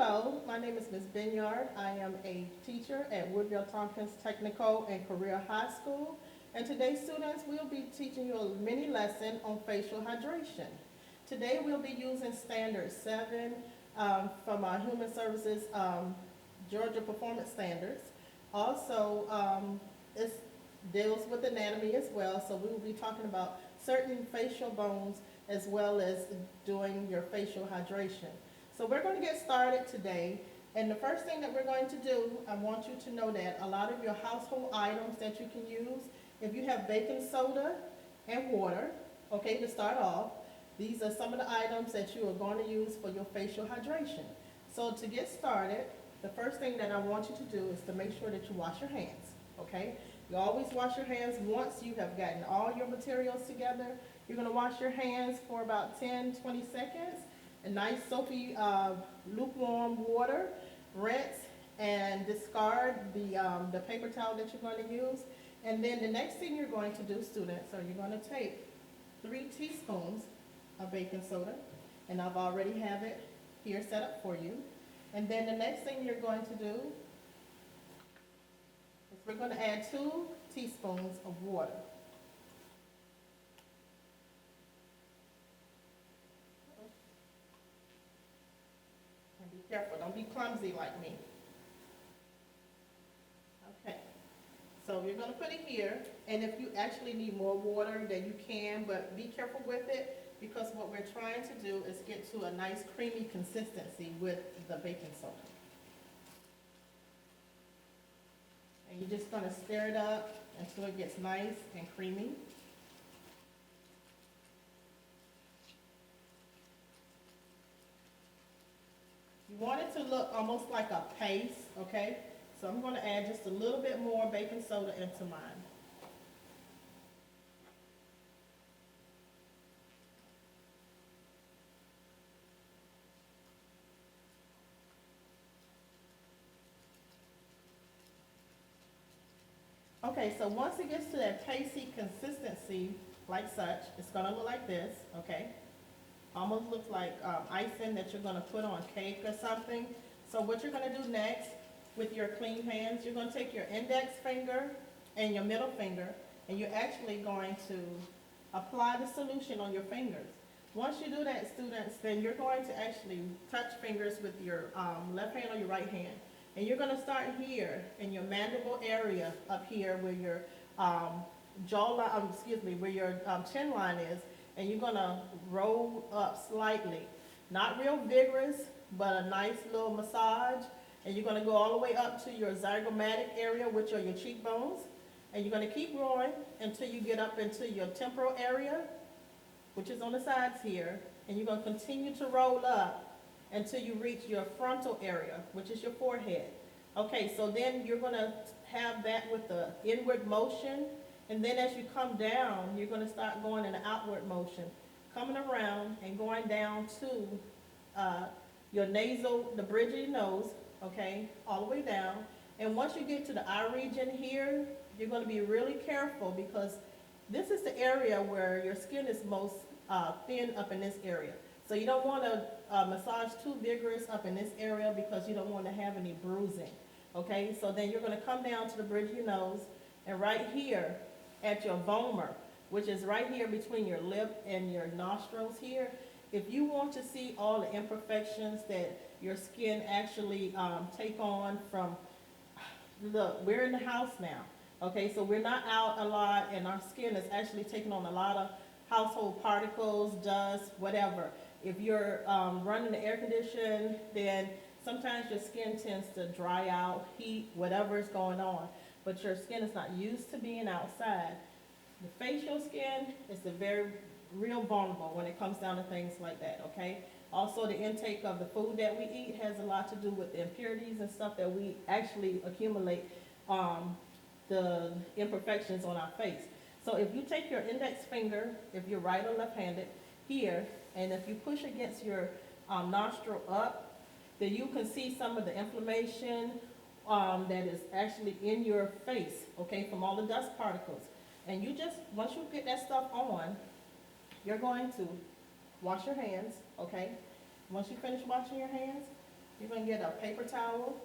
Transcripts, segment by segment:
Hello, my name is Ms. Benyard. I am a teacher at Woodville Tompkins Technical and Career High School. And today, students, we'll be teaching you a mini lesson on facial hydration. Today, we'll be using Standard 7 from our Human Services Georgia Performance Standards. Also, it deals with anatomy as well, so we will be talking about certain facial bones as well as doing your facial hydration. So we're going to get started today, and the first thing that we're going to do, I want you to know that a lot of your household items that you can use, if you have baking soda and water, okay, to start off, these are some of the items that you are going to use for your facial hydration. So to get started, the first thing that I want you to do is to make sure that you wash your hands, okay? You always wash your hands once you have gotten all your materials together. You're going to wash your hands for about 10-20 seconds. A nice soapy lukewarm water, rinse and discard the paper towel that you're going to use. And then the next thing you're going to do, students, so you're going to take 3 teaspoons of baking soda, and I've already have it here set up for you. And then the next thing you're going to do is we're going to add 2 teaspoons of water. Be careful, don't be clumsy like me. Okay, so you're going to put it here, and if you actually need more water, then you can, but be careful with it, because what we're trying to do is get to a nice creamy consistency with the baking soda. And you're just going to stir it up until it gets nice and creamy. You want it to look almost like a paste, okay? So I'm going to add just a little bit more baking soda into mine. Okay, so once it gets to that pasty consistency, like such, it's going to look like this, okay? Almost looks like icing that you're going to put on cake or something. So what you're going to do next with your clean hands, you're going to take your index finger and your middle finger, and you're actually going to apply the solution on your fingers. Once you do that, students, then you're going to actually touch fingers with your left hand or your right hand. And you're going to start here in your mandible area up here where your where your chin line is. And you're going to roll up slightly. Not real vigorous, but a nice little massage. And you're going to go all the way up to your zygomatic area, which are your cheekbones. And you're going to keep going until you get up into your temporal area, which is on the sides here. And you're going to continue to roll up until you reach your frontal area, which is your forehead. Okay, so then you're going to have that with the inward motion. And then as you come down, you're going to start going in an outward motion, coming around and going down to your nasal, the bridge of your nose, okay, all the way down. And once you get to the eye region here, you're going to be really careful, because this is the area where your skin is most thin up in this area. So you don't want to massage too vigorous up in this area, because you don't want to have any bruising, okay? So then you're going to come down to the bridge of your nose, and right here, at your vomer, which is right here between your lip and your nostrils here. If you want to see all the imperfections that your skin actually take on from, look, we're in the house now, okay? So we're not out a lot, and our skin is actually taking on a lot of household particles, dust, whatever. If you're running the air condition, then sometimes your skin tends to dry out, heat, whatever is going on. But your skin is not used to being outside. The facial skin is the very real vulnerable when it comes down to things like that, okay? Also, the intake of the food that we eat has a lot to do with the impurities and stuff that we actually accumulate the imperfections on our face. So if you take your index finger, if you're right or left-handed, here, and if you push against your nostril up, then you can see some of the inflammation that is actually in your face, okay, from all the dust particles. And you just, once you get that stuff on, you're going to wash your hands, okay? Once you finish washing your hands, you're gonna get a paper towel,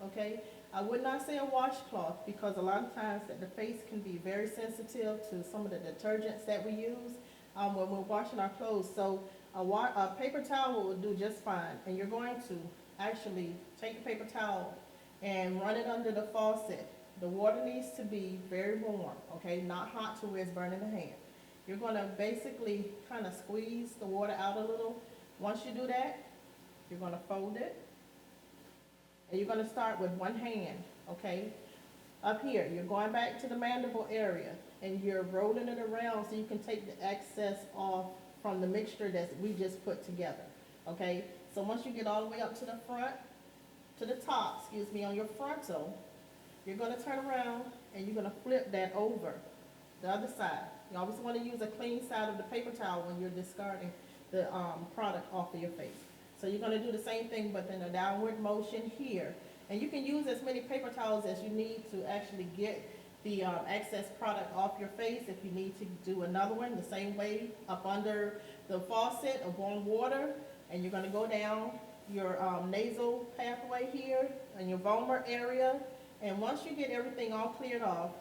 okay? I would not say a washcloth because a lot of times that the face can be very sensitive to some of the detergents that we use when we're washing our clothes. So a paper towel will do just fine. And you're going to actually take the paper towel and run it under the faucet. The water needs to be very warm, okay? Not hot to where it's burning the hand. You're gonna basically kind of squeeze the water out a little. Once you do that, you're gonna fold it. And you're gonna start with one hand, okay? Up here, you're going back to the mandible area and you're rolling it around so you can take the excess off from the mixture that we just put together, okay? So once you get all the way up to the front, to the top, excuse me, on your frontal, you're gonna turn around and you're gonna flip that over the other side. You always wanna use a clean side of the paper towel when you're discarding the product off of your face. So you're gonna do the same thing but in a downward motion here. And you can use as many paper towels as you need to actually get the excess product off your face. If you need to do another one, the same way, up under the faucet of warm water, and you're gonna go down your nasal pathway here and your vomer area. And once you get everything all cleared off,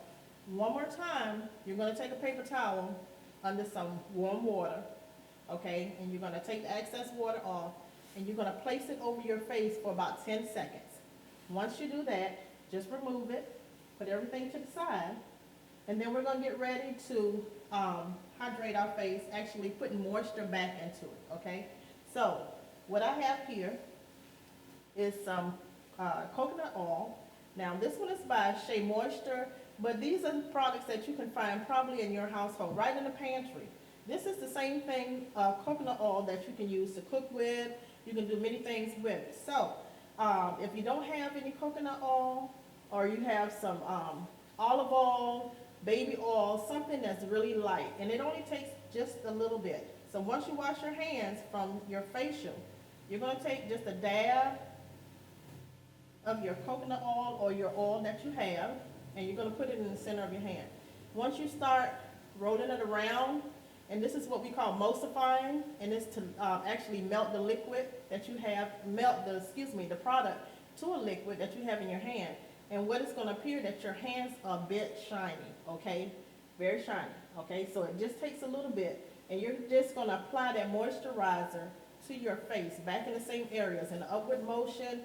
one more time, you're gonna take a paper towel under some warm water, okay? And you're gonna take the excess water off and you're gonna place it over your face for about 10 seconds. Once you do that, just remove it, put everything to the side, and then we're gonna get ready to hydrate our face, actually putting moisture back into it, okay? So, what I have here is some coconut oil. Now, this one is by Shea Moisture, but these are products that you can find probably in your household, right in the pantry. This is the same thing, coconut oil that you can use to cook with. You can do many things with it. So, if you don't have any coconut oil, or you have some olive oil, baby oil, something that's really light, and it only takes just a little bit. So once you wash your hands from your facial, you're gonna take just a dab of your coconut oil or your oil that you have, and you're gonna put it in the center of your hand. Once you start rolling it around, and this is what we call emulsifying, and it's to actually melt the liquid that you have, the product to a liquid that you have in your hand. And what it's gonna appear that your hands are a bit shiny, okay? Very shiny, okay? So it just takes a little bit, and you're just gonna apply that moisturizer to your face, back in the same areas, in the upward motion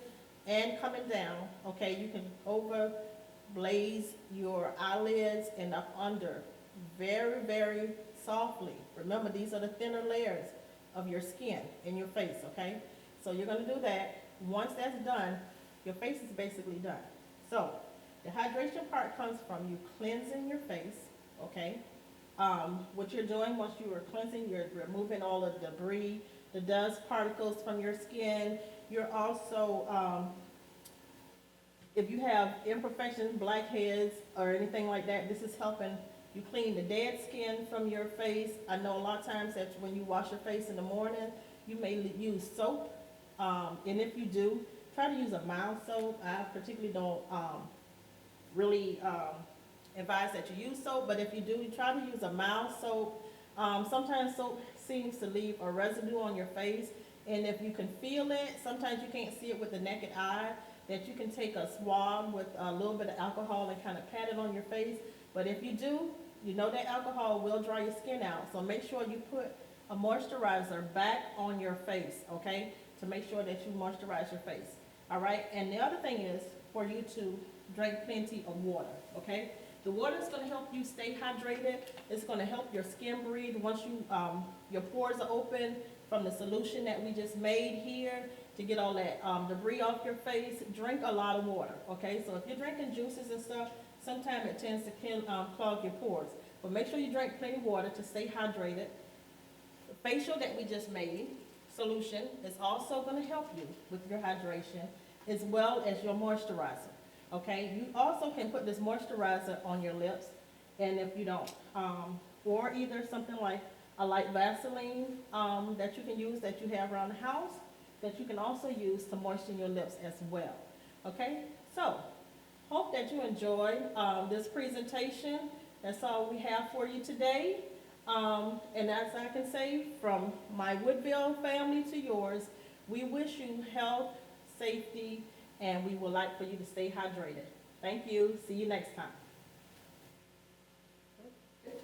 and coming down, okay? You can overblaze your eyelids and up under, very, very softly. Remember, these are the thinner layers of your skin in your face, okay? So you're gonna do that. Once that's done, your face is basically done. So the hydration part comes from you cleansing your face, okay? What you're doing once you are cleansing, you're removing all the debris, the dust particles from your skin. You're also, if you have imperfections, blackheads, or anything like that, this is helping you clean the dead skin from your face. I know a lot of times that when you wash your face in the morning, you may use soap. And if you do, try to use a mild soap. I particularly don't really advise that you use soap, but if you do, you try to use a mild soap. Sometimes soap seems to leave a residue on your face, and if you can feel it, sometimes you can't see it with the naked eye, that you can take a swab with a little bit of alcohol and kind of pat it on your face. But if you do, you know that alcohol will dry your skin out, so make sure you put a moisturizer back on your face, okay, to make sure that you moisturize your face. All right, and the other thing is for you to drink plenty of water, okay? The water is going to help you stay hydrated. It's going to help your skin breathe. Once you, your pores are open from the solution that we just made here to get all that debris off your face, drink a lot of water, okay? So if you're drinking juices and stuff, sometimes it tends to clog your pores. But make sure you drink plenty of water to stay hydrated. The facial that we just made, solution, is also going to help you with your hydration as well as your moisturizer. Okay, you also can put this moisturizer on your lips, and if you don't, or either something like a light Vaseline that you can use that you have around the house, that you can also use to moisten your lips as well. Okay, so hope that you enjoyed this presentation. That's all we have for you today. And as I can say, from my Woodville family to yours, we wish you health, safety, and we would like for you to stay hydrated. Thank you. See you next time.